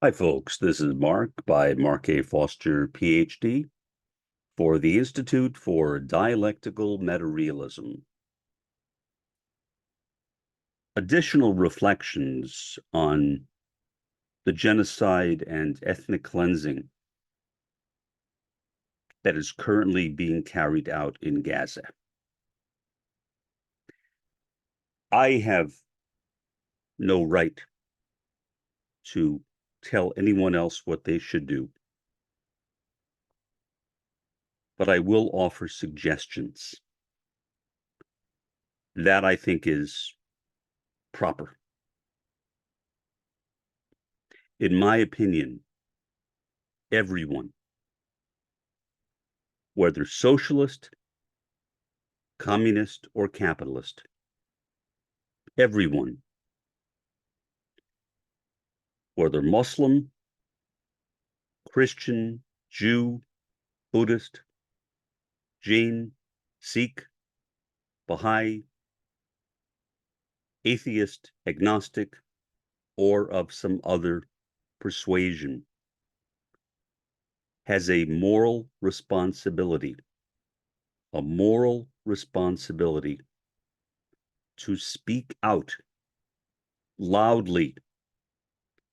Hi, folks. This is Mark by Mark A. Foster, Ph.D., for the Institute for Dialectical Metarealism. Additional reflections on the genocide and ethnic cleansing that is currently being carried out in Gaza. I have no right to tell anyone else what they should do, but I will offer suggestions that I think is proper. In my opinion, everyone, whether socialist, communist, or capitalist, everyone, whether Muslim, Christian, Jew, Buddhist, Jain, Sikh, Baha'i, atheist, agnostic, or of some other persuasion, has a moral responsibility to speak out loudly,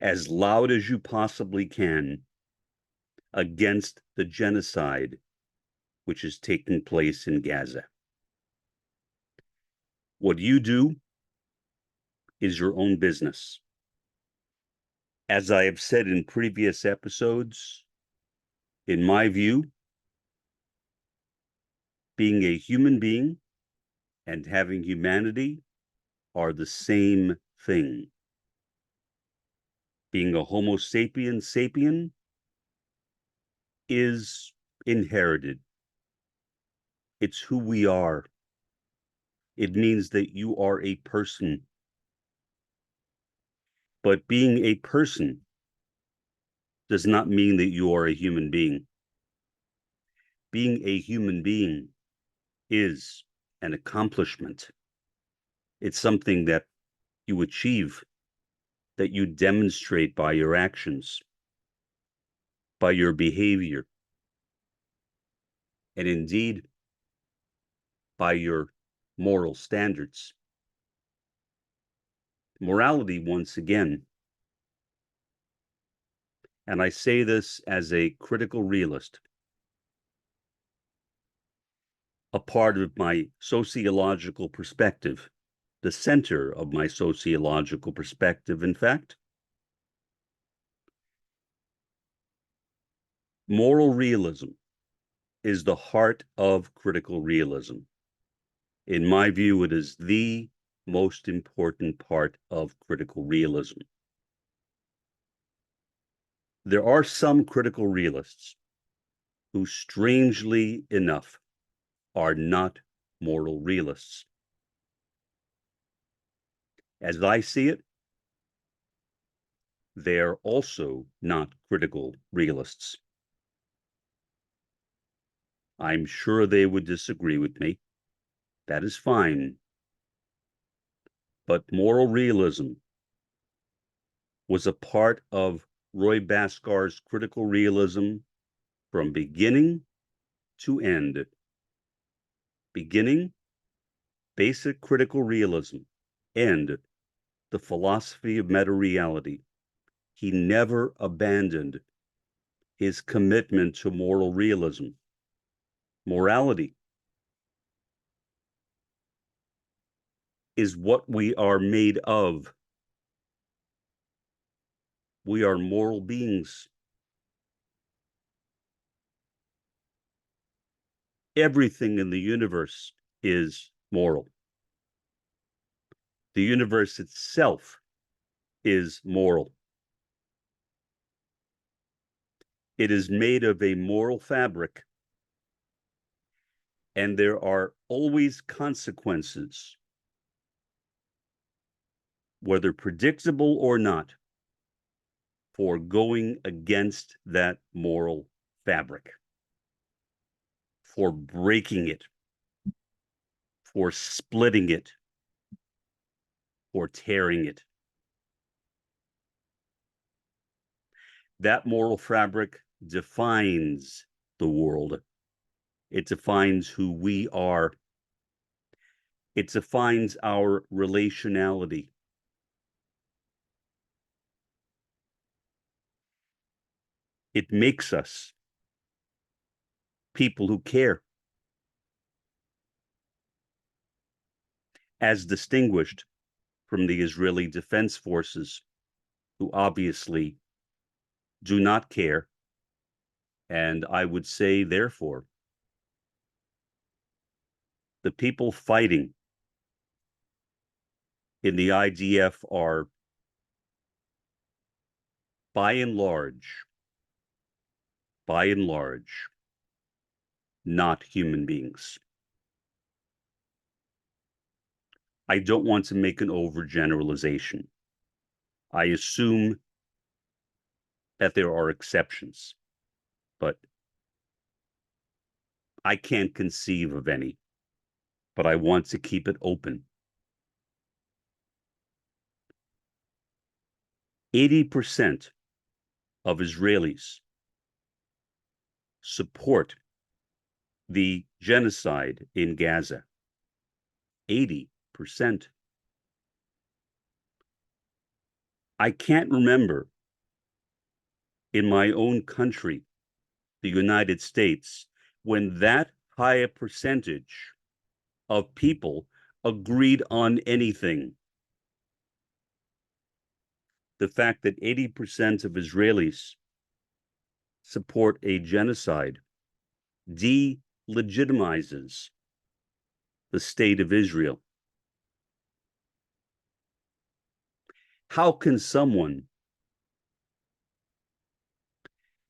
as loud as you possibly can, against the genocide which is taking place in Gaza. What you do is your own business. As I have said in previous episodes, in my view, being a human being and having humanity are the same thing. Being a Homo sapiens sapien is inherited. It's who we are. It means that you are a person. But being a person does not mean that you are a human being. Being a human being is an accomplishment. It's something that you achieve, that you demonstrate by your actions, by your behavior, and indeed by your moral standards. Morality, once again, and I say this as a critical realist, a part of my sociological perspective, the center of my sociological perspective, in fact, moral realism is the heart of critical realism. In my view, it is the most important part of critical realism. There are some critical realists who, strangely enough, are not moral realists. As I see it, they are also not critical realists. I'm sure they would disagree with me. That is fine. But moral realism was a part of Roy Bhaskar's critical realism from beginning to end. Beginning, basic critical realism. End, the philosophy of meta-reality. He never abandoned his commitment to moral realism. Morality is what we are made of. We are moral beings. Everything in the universe is moral. The universe itself is moral. It is made of a moral fabric, and there are always consequences, whether predictable or not, for going against that moral fabric, for breaking it, for splitting it, for tearing it. That moral fabric defines the world. It defines who we are. It defines our relationality. It makes us people who care, as distinguished from the Israeli Defense Forces, who obviously do not care. And I would say, therefore, the people fighting in the IDF are, by and large, not human beings. I don't want to make an overgeneralization. I assume that there are exceptions, but I can't conceive of any. But I want to keep it open. 80% of Israelis support the genocide in Gaza. 80%. I can't remember in my own country, the United States, when that high a percentage of people agreed on anything. The fact that 80% of Israelis support a genocide delegitimizes the state of Israel. How can someone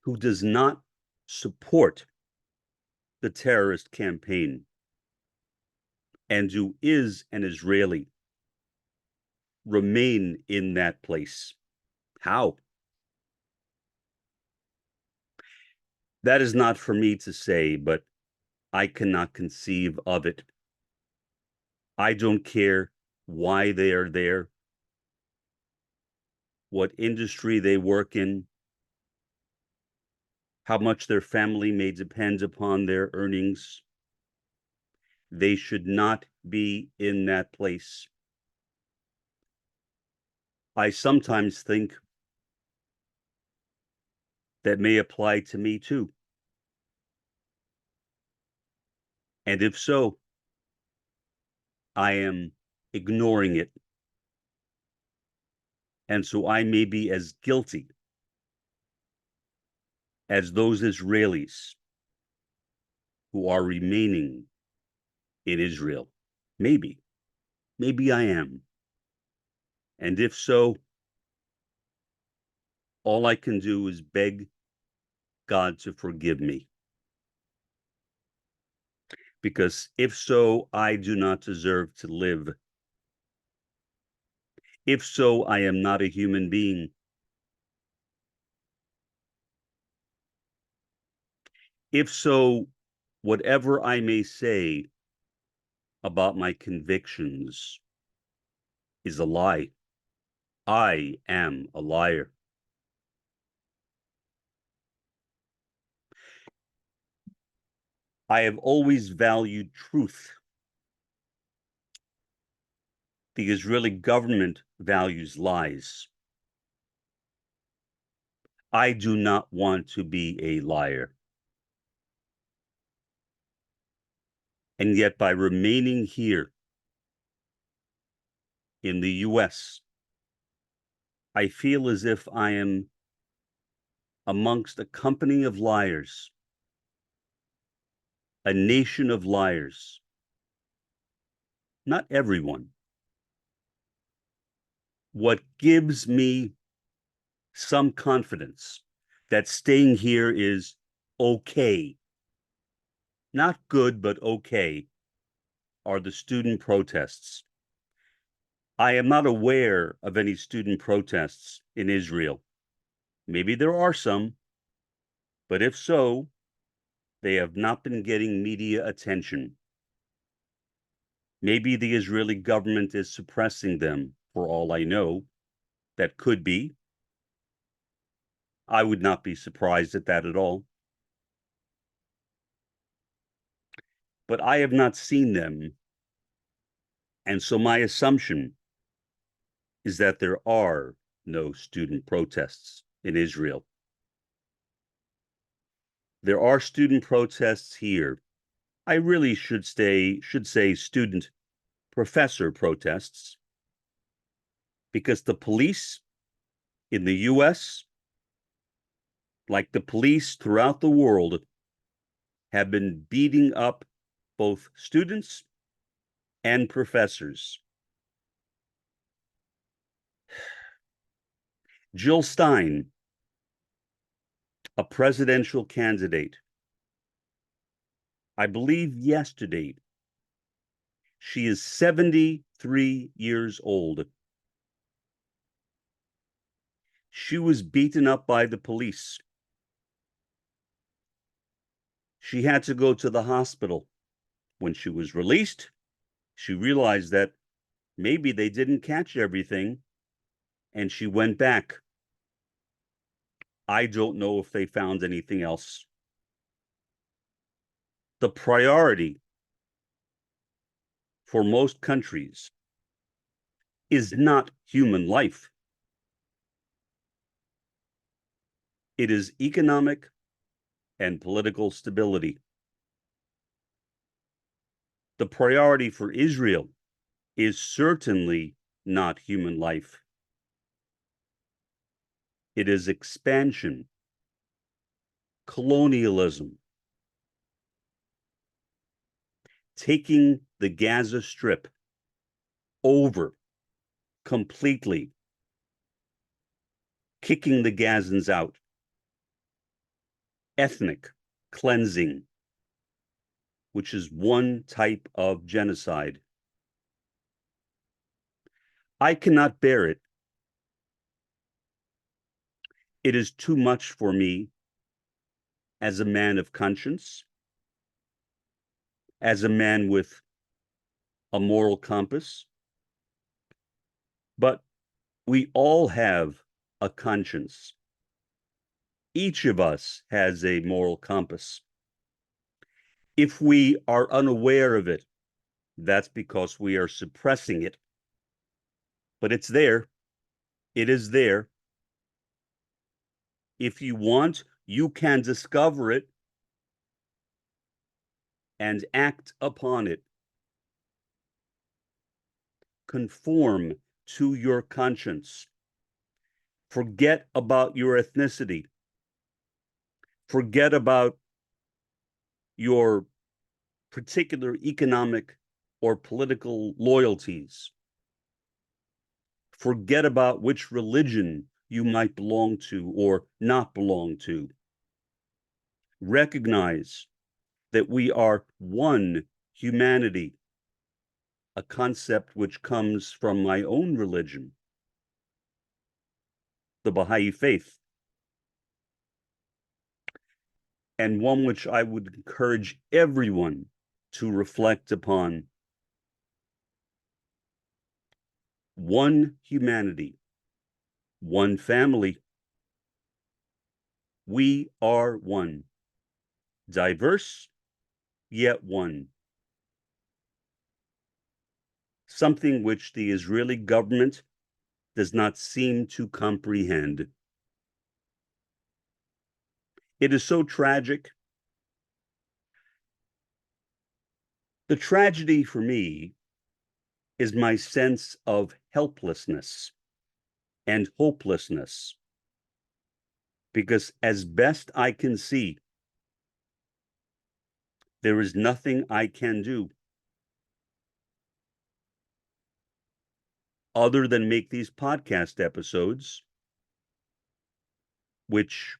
who does not support the terrorist campaign and who is an Israeli remain in that place? How? That is not for me to say, but I cannot conceive of it. I don't care why they are there, what industry they work in, how much their family may depend upon their earnings. They should not be in that place. I sometimes think that may apply to me too. And if so, I am ignoring it. And so I may be as guilty as those Israelis who are remaining in Israel. Maybe I am. And if so, all I can do is beg God to forgive me. Because if so, I do not deserve to live. If so, I am not a human being. If so, whatever I may say about my convictions is a lie. I am a liar. I have always valued truth. The Israeli government values lies. I do not want to be a liar. And yet, by remaining here in the US, I feel as if I am amongst a company of liars, a nation of liars. Not everyone. What gives me some confidence that staying here is okay, not good, but okay, are the student protests. I am not aware of any student protests in Israel. Maybe there are some, but if so, they have not been getting media attention. Maybe the Israeli government is suppressing them, for all I know. That could be. I would not be surprised at that at all. But I have not seen them. And so my assumption is that there are no student protests in Israel. There are student protests here. I really should say student professor protests, because the police in the US, like the police throughout the world, have been beating up both students and professors. Jill Stein, a presidential candidate, I believe yesterday, she is 73 years old. She was beaten up by the police. She had to go to the hospital. When she was released, she realized that maybe they didn't catch everything, and she went back. I don't know if they found anything else. The priority for most countries is not human life. It is economic and political stability. The priority for Israel is certainly not human life. It is expansion, colonialism, taking the Gaza Strip over completely, kicking the Gazans out, ethnic cleansing, which is one type of genocide. I cannot bear it. It is too much for me as a man of conscience, as a man with a moral compass. But we all have a conscience. Each of us has a moral compass. If we are unaware of it, that's because we are suppressing it. But it's there. It is there. If you want, you can discover it and act upon it. Conform to your conscience. Forget about your ethnicity. Forget about your particular economic or political loyalties. Forget about which religion you might belong to or not belong to. Recognize that we are one humanity, a concept which comes from my own religion, the Baha'i faith, and one which I would encourage everyone to reflect upon. One humanity, one family. We are one, diverse, yet one. Something which the Israeli government does not seem to comprehend. It is so tragic. The tragedy for me is my sense of helplessness and hopelessness, because as best I can see, there is nothing I can do other than make these podcast episodes, which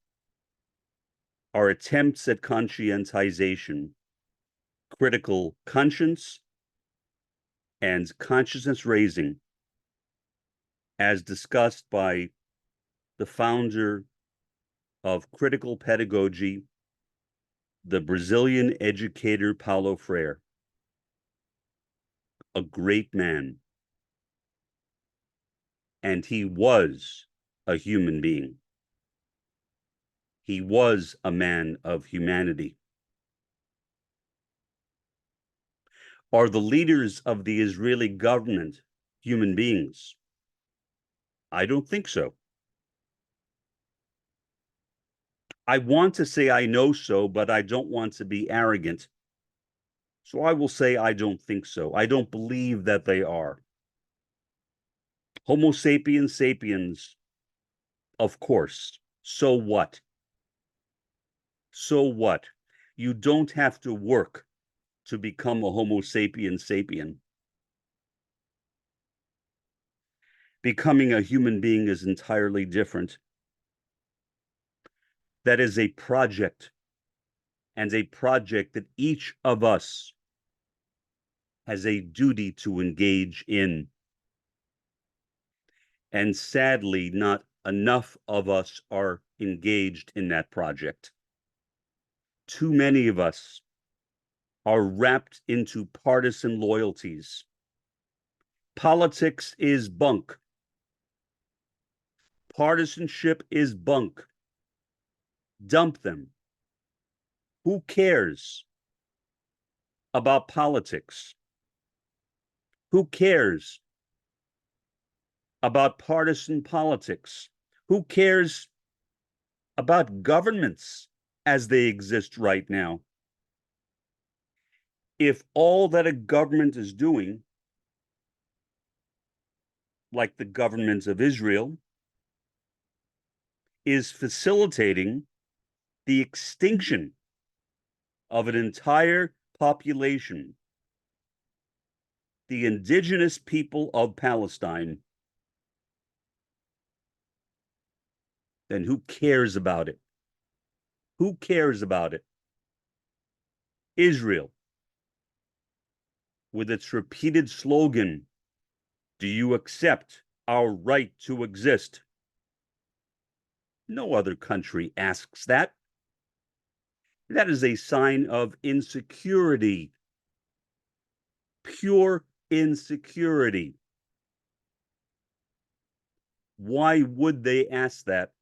are attempts at conscientization, critical conscience, and consciousness raising, as discussed by the founder of critical pedagogy, the Brazilian educator Paulo Freire, a great man. And he was a human being. He was a man of humanity. Are the leaders of the Israeli government human beings? I don't think so. I want to say I know so, but I don't want to be arrogant. So I will say I don't think so. I don't believe that they are. Homo sapiens sapiens, of course. So what? So what? You don't have to work to become a Homo sapiens sapien. Becoming a human being is entirely different. That is a project, and a project that each of us has a duty to engage in. And sadly, not enough of us are engaged in that project. Too many of us are wrapped into partisan loyalties. Politics is bunk. Partisanship is bunk. Dump them. Who cares about politics? Who cares about partisan politics? Who cares about governments as they exist right now? If all that a government is doing, like the government of Israel, is facilitating the extinction of an entire population, the indigenous people of Palestine, then who cares about it? Who cares about it? Israel, with its repeated slogan, "Do you accept our right to exist?" No other country asks that. That is a sign of insecurity, pure insecurity. Why would they ask that?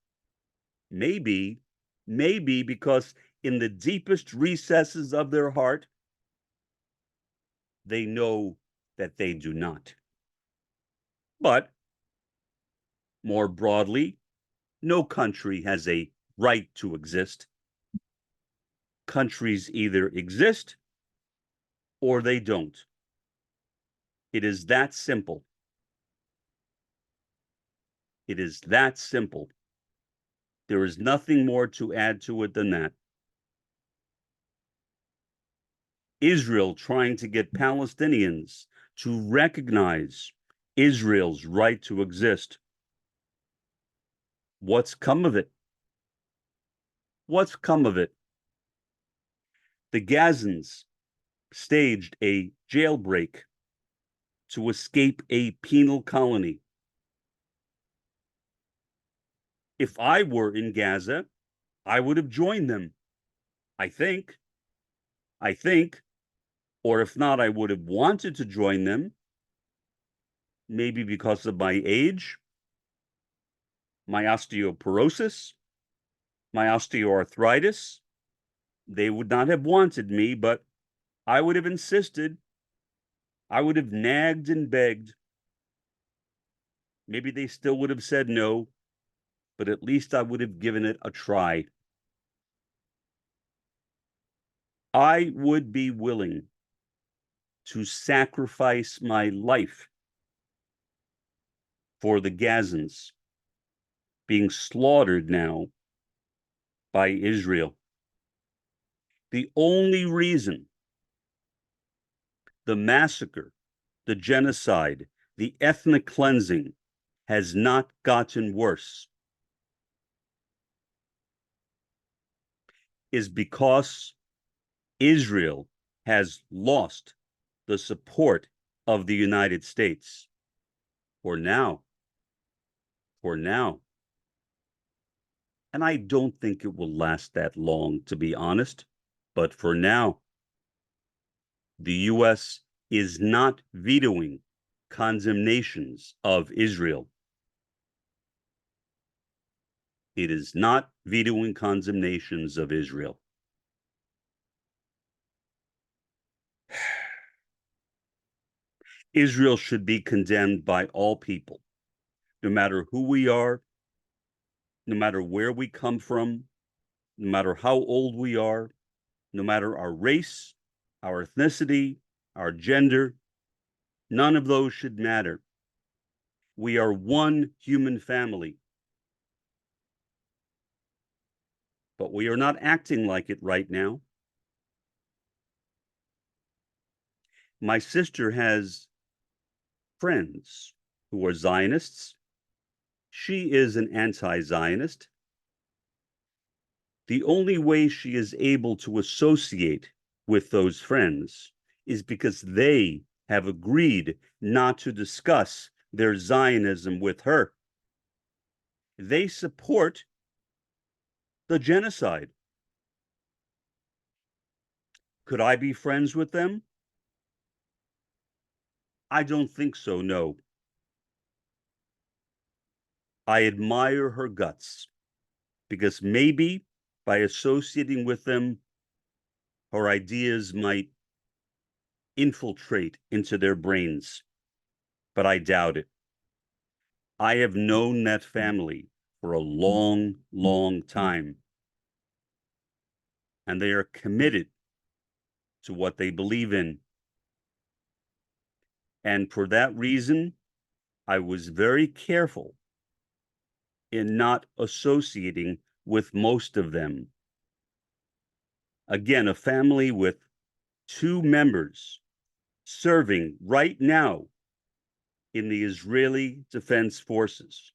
Maybe because in the deepest recesses of their heart, they know that they do not. But more broadly, no country has a right to exist. Countries either exist or they don't. It is that simple. It is that simple. There is nothing more to add to it than that. Israel trying to get Palestinians to recognize Israel's right to exist. What's come of it? What's come of it? The Gazans staged a jailbreak to escape a penal colony. If I were in Gaza, I would have joined them. I think. Or if not, I would have wanted to join them, maybe because of my age, my osteoporosis, my osteoarthritis. They would not have wanted me, but I would have insisted. I would have nagged and begged. Maybe they still would have said no, but at least I would have given it a try. I would be willing to sacrifice my life for the Gazans being slaughtered now by Israel. The only reason the massacre, the genocide, the ethnic cleansing has not gotten worse is because Israel has lost the support of the United States. For now. And I don't think it will last that long, to be honest. But for now, the US is not vetoing condemnations of Israel. It is not vetoing condemnations of Israel. Israel should be condemned by all people, no matter who we are, no matter where we come from, no matter how old we are, no matter our race, our ethnicity, our gender. None of those should matter. We are one human family. But we are not acting like it right now. My sister has friends who are Zionists. She is an anti-Zionist. The only way she is able to associate with those friends is because they have agreed not to discuss their Zionism with her. They support the genocide. Could I be friends with them? I don't think so, no. I admire her guts because maybe by associating with them, her ideas might infiltrate into their brains, but I doubt it. I have known that family for a long, long time, and they are committed to what they believe in. And for that reason, I was very careful in not associating with most of them. Again, a family with 2 members serving right now in the Israeli Defense Forces.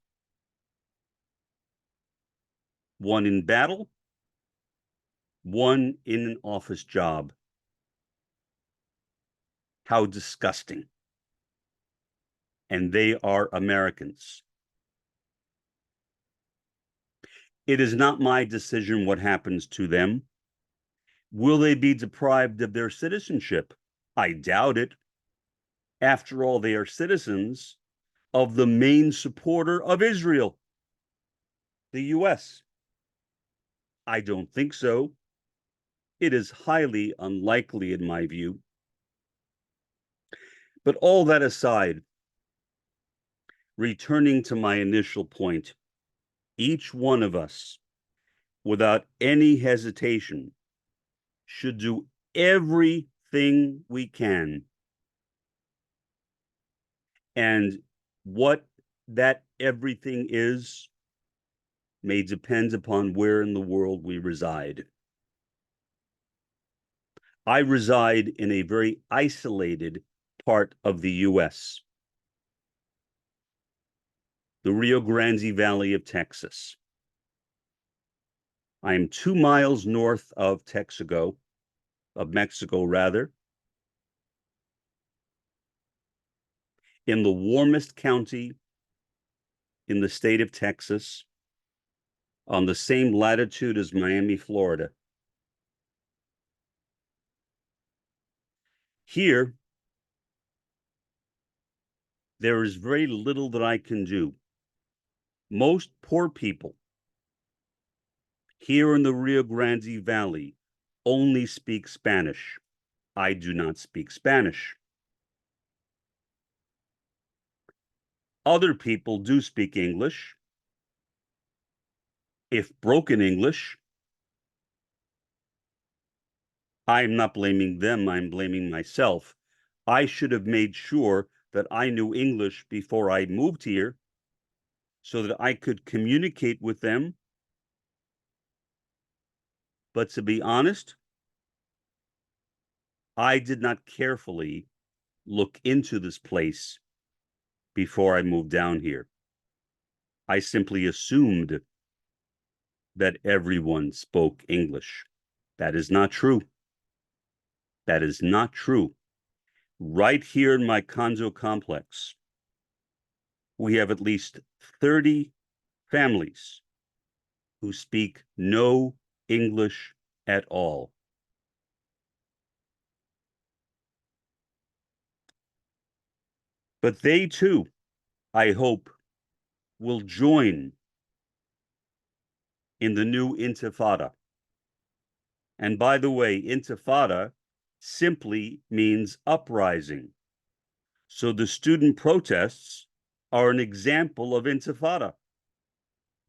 One in battle, one in an office job. How disgusting. And they are Americans. It is not my decision what happens to them. Will they be deprived of their citizenship? I doubt it. After all, they are citizens of the main supporter of Israel, the US. I don't think so. It is highly unlikely in my view. But all that aside, returning to my initial point, each one of us, without any hesitation, should do everything we can. And what that everything is may depend upon where in the world we reside. I reside in a very isolated part of the US, the Rio Grande Valley of Texas. I am 2 miles north of Mexico rather, in the warmest county in the state of Texas, on the same latitude as Miami, Florida. Here, there is very little that I can do. Most poor people here in the Rio Grande Valley only speak Spanish. I do not speak Spanish. Other people do speak English, if broken English. I'm not blaming them, I'm blaming myself. I should have made sure that I knew English before I moved here so that I could communicate with them. But to be honest, I did not carefully look into this place before I moved down here. I simply assumed that everyone spoke English. That is not true. That is not true. Right here in my condo complex, we have at least 30 families who speak no English at all. But they too, I hope, will join in the new Intifada. And by the way, Intifada simply means uprising. So the student protests are an example of Intifada.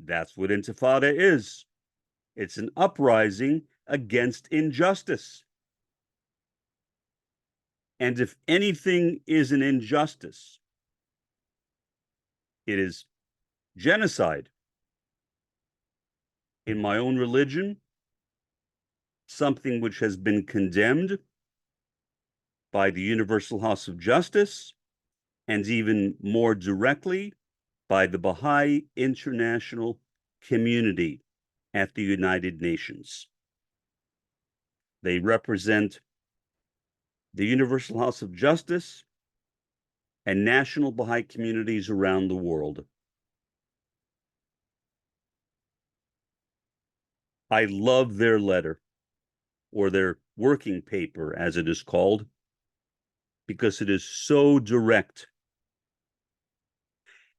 That's what Intifada is. It's an uprising against injustice. And if anything is an injustice, it is genocide. In my own religion, something which has been condemned by the Universal House of Justice, and even more directly by the Baha'i international community at the United Nations. They represent the Universal House of Justice and national Baha'i communities around the world. I love their letter, or their working paper, as it is called, because it is so direct.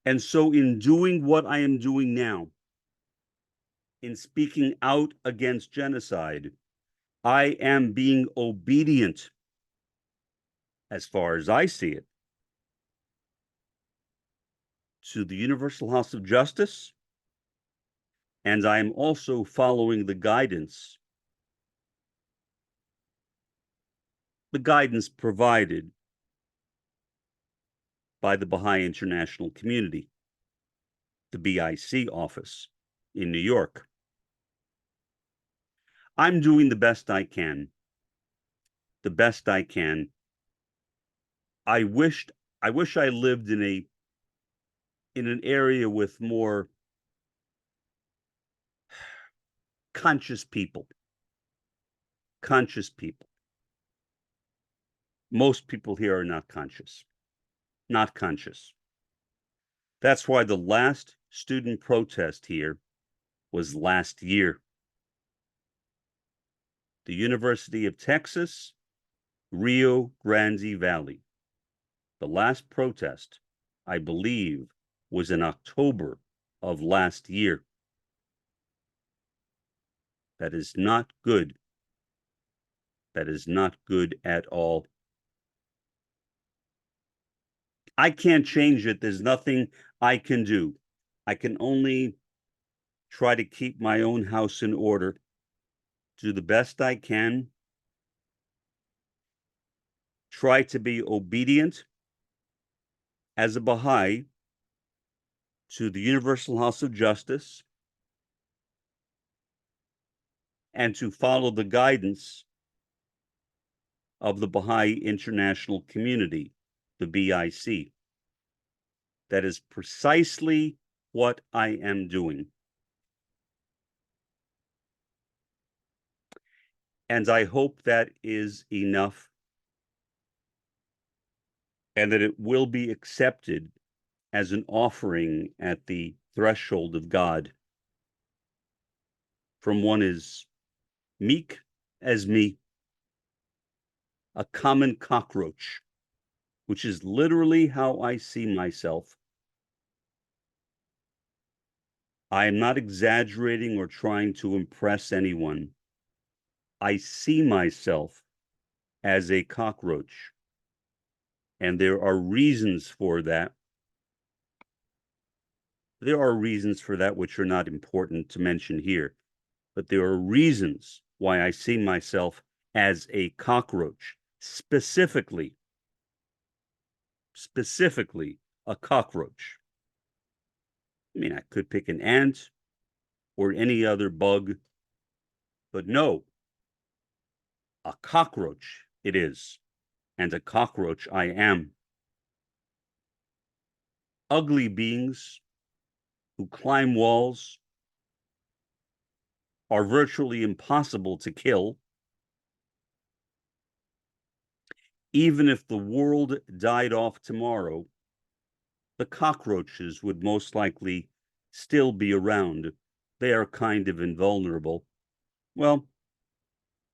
And so in doing what I am doing now, in speaking out against genocide, I am being obedient, as far as I see it, to the Universal House of Justice, and I am also following the guidance provided by the Baha'i International Community, the BIC office in New York. I'm doing the best I can. The best I can. I wish I lived in an area with more conscious people. Conscious people. Most people here are not conscious. Not conscious. That's why the last student protest here was last year. The University of Texas, Rio Grande Valley. The last protest, I believe, was in October of last year. That is not good. That is not good at all. I can't change it. There's nothing I can do. I can only try to keep my own house in order, do the best I can, try to be obedient as a Baha'i to the Universal House of Justice, and to follow the guidance of the Baha'i International Community, the BIC. That is precisely what I am doing. And I hope that is enough, and that it will be accepted as an offering at the threshold of God from one as meek as me, a common cockroach, which is literally how I see myself. I am not exaggerating or trying to impress anyone. I see myself as a cockroach, and there are reasons for that. There are reasons for that which are not important to mention here, but there are reasons why I see myself as a cockroach, specifically a cockroach. I mean, I could pick an ant or any other bug, but no, a cockroach it is, and a cockroach I am. Ugly beings who climb walls are virtually impossible to kill. Even if the world died off tomorrow, the cockroaches would most likely still be around. They are kind of invulnerable. Well,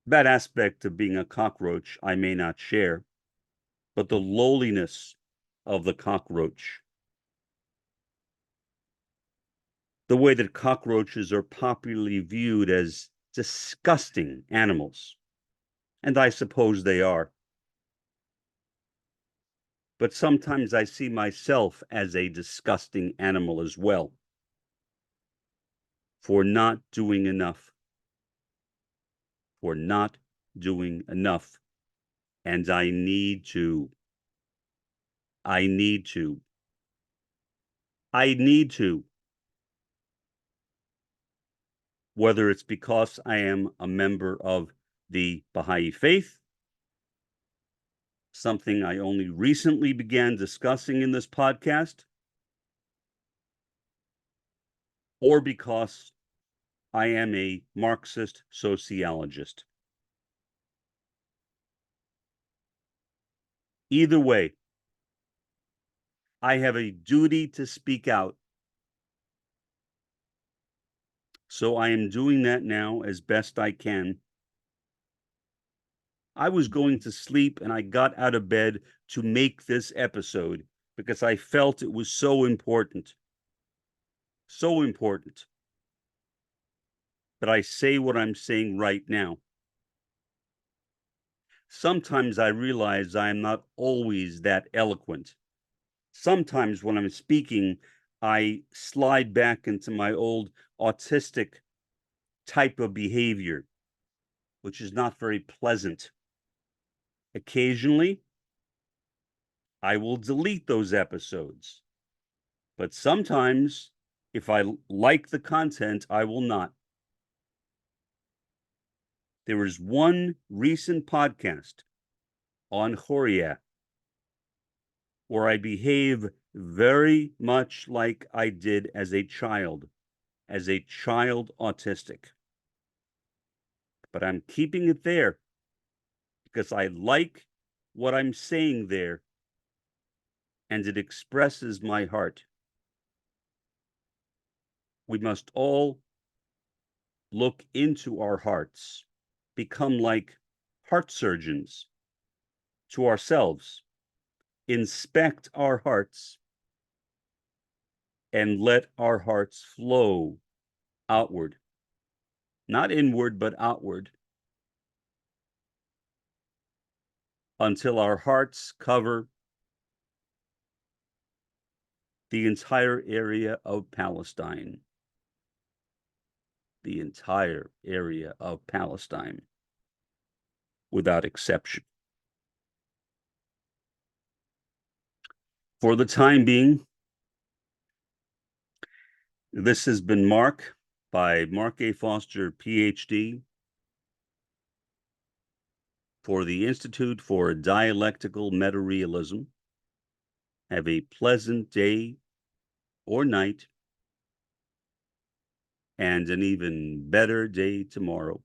that aspect of being a cockroach I may not share, but the lowliness of the cockroach the way that cockroaches are popularly viewed as disgusting animals. And I suppose they are. But sometimes I see myself as a disgusting animal as well, for not doing enough. For not doing enough. And I need to. Whether it's because I am a member of the Baha'i faith, something I only recently began discussing in this podcast, or because I am a Marxist sociologist. Either way, I have a duty to speak out. So I am doing that now as best I can. I was going to sleep and I got out of bed to make this episode because I felt it was so important. So important. But I say what I'm saying right now. Sometimes I realize I am not always that eloquent. Sometimes when I'm speaking, I slide back into my old autistic type of behavior, which is not very pleasant. Occasionally, I will delete those episodes. But sometimes, if I like the content, I will not. There is one recent podcast on Horia where I behave very much like I did as a child autistic. But I'm keeping it there because I like what I'm saying there and it expresses my heart. We must all look into our hearts, become like heart surgeons to ourselves, inspect our hearts, and let our hearts flow outward, not inward, but outward, until our hearts cover the entire area of Palestine. The entire area of Palestine, without exception. For the time being, this has been Mark by Mark A. Foster, Ph.D., for the Institute for Dialectical Meta-Realism. Have a pleasant day or night, and an even better day tomorrow.